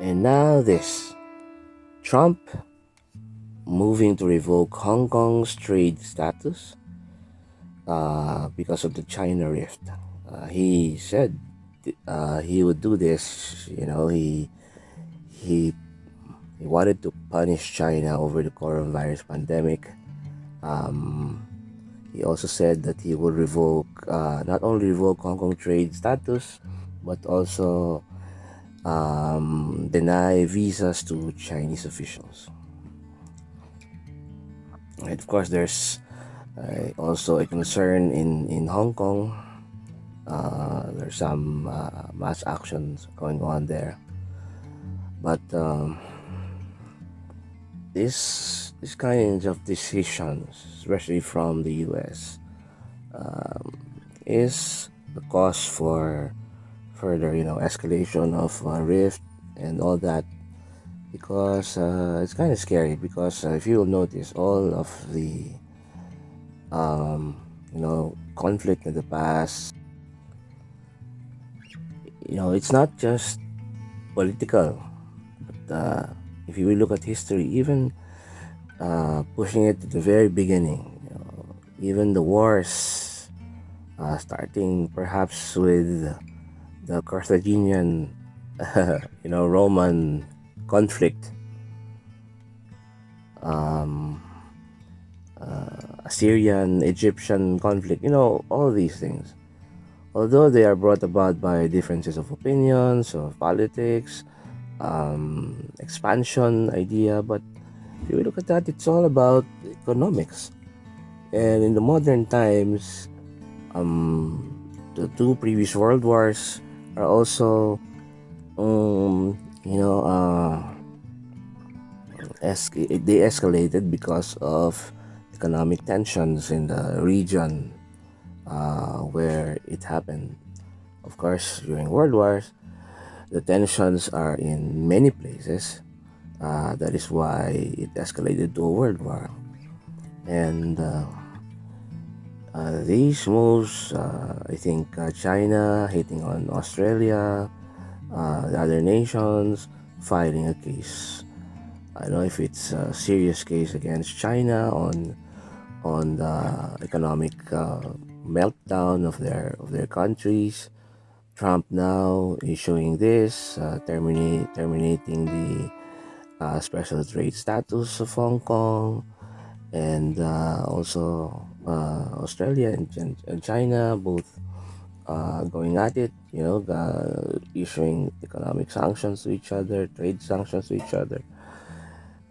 And now this Trump moving to revoke Hong Kong's trade status because of the China rift. He said he would do this. He he wanted to punish China over the coronavirus pandemic. Um, he also said that he would revoke, not only revoke Hong Kong trade status, but also deny visas to Chinese officials. And of course, there's also a concern in Hong Kong. There's some mass actions going on there, but this kind of decisions, especially from the U.S., um, is the cause for further, escalation of rift and all that. Because it's kind of scary. Because if you will notice, all of the conflict in the past, it's not just political. But if you will look at history, even pushing it to the very beginning, even the wars, starting perhaps with the Carthaginian, Roman conflict, um, Assyrian, Egyptian conflict, all these things. Although they are brought about by differences of opinions, of politics, expansion idea, but if you look at that, it's all about economics. And in the modern times, the two previous world wars are also, um, you know, uh, they escalated because of economic tensions in the region where it happened. Of course, during world wars, the tensions are in many places. That is why it escalated to a world war. And these moves, I think China hitting on Australia, the other nations filing a case. I don't know if it's a serious case against China on the economic meltdown of their countries. Trump now issuing this, terminating the special trade status of Hong Kong, and also Australia and China both going at it, issuing economic sanctions to each other, trade sanctions to each other.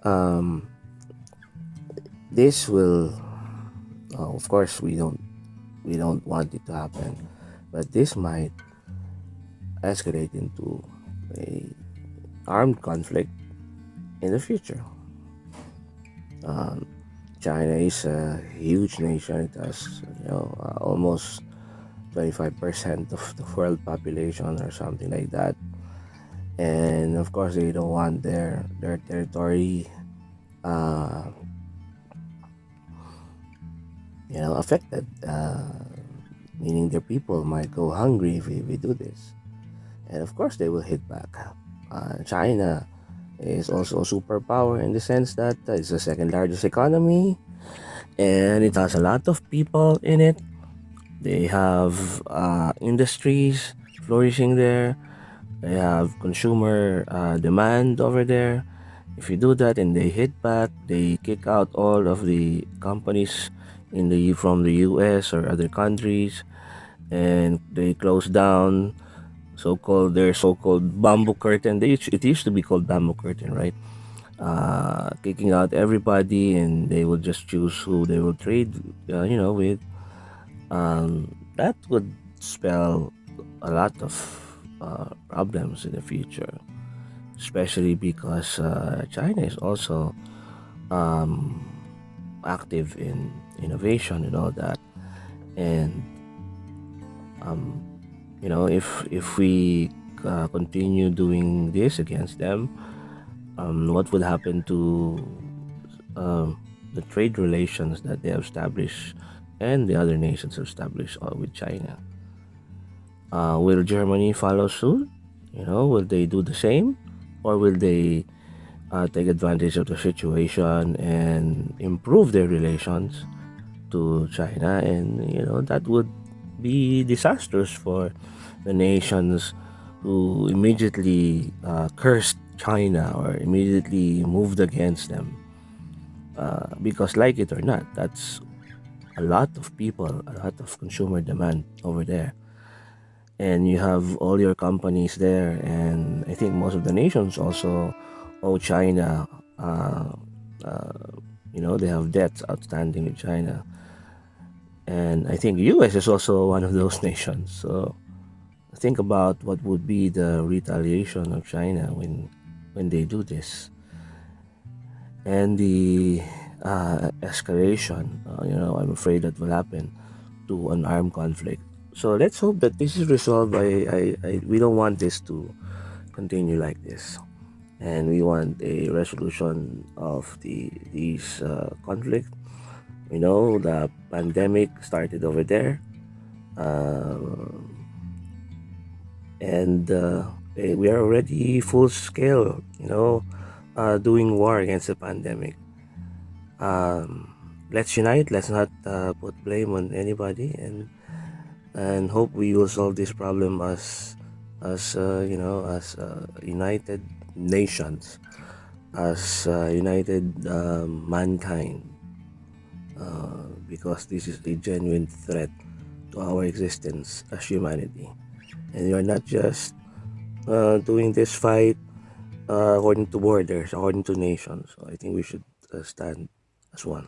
Um, this will, of course, we don't want it to happen, but this might escalate into a armed conflict in the future. Um, China is a huge nation. It has, almost 25% of the world population or something like that. And of course, they don't want their territory, uh, affected. Meaning their people might go hungry if we do this. And of course, they will hit back. China is also a superpower in the sense that it's the second largest economy, and it has a lot of people in it. They have industries flourishing there. They have consumer demand over there. If you do that and they hit back, they kick out all of the companies from the US or other countries, and they close down their so-called bamboo curtain. It used to be called bamboo curtain, right? Kicking out everybody, and they will just choose who they will trade, with. That would spell a lot of problems in the future, especially because China is also um, active in innovation and all that. And um, if we continue doing this against them, what would happen to the trade relations that they have established and the other nations have established with China? Will Germany follow suit? Will they do the same? or will they take advantage of the situation and improve their relations to China? And that would be disastrous for the nations who immediately cursed China or immediately moved against them. Because, like it or not, that's a lot of people, a lot of consumer demand over there. And you have all your companies there, and I think most of the nations also owe China. Uh, uh, they have debts outstanding with China, and I think U.S. is also one of those nations. So think about what would be the retaliation of China when they do this, and the escalation. I'm afraid that will happen to an armed conflict. So let's hope that this is resolved. We don't want this to continue like this, and we want a resolution of these conflict. We know the pandemic started over there, uh, and we are already full scale. Doing war against the pandemic. Um, let's unite. Let's not put blame on anybody, and hope we will solve this problem as united nations, as united mankind, because this is a genuine threat to our existence as humanity, and we are not just doing this fight according to borders, according to nations. So I think we should stand as one.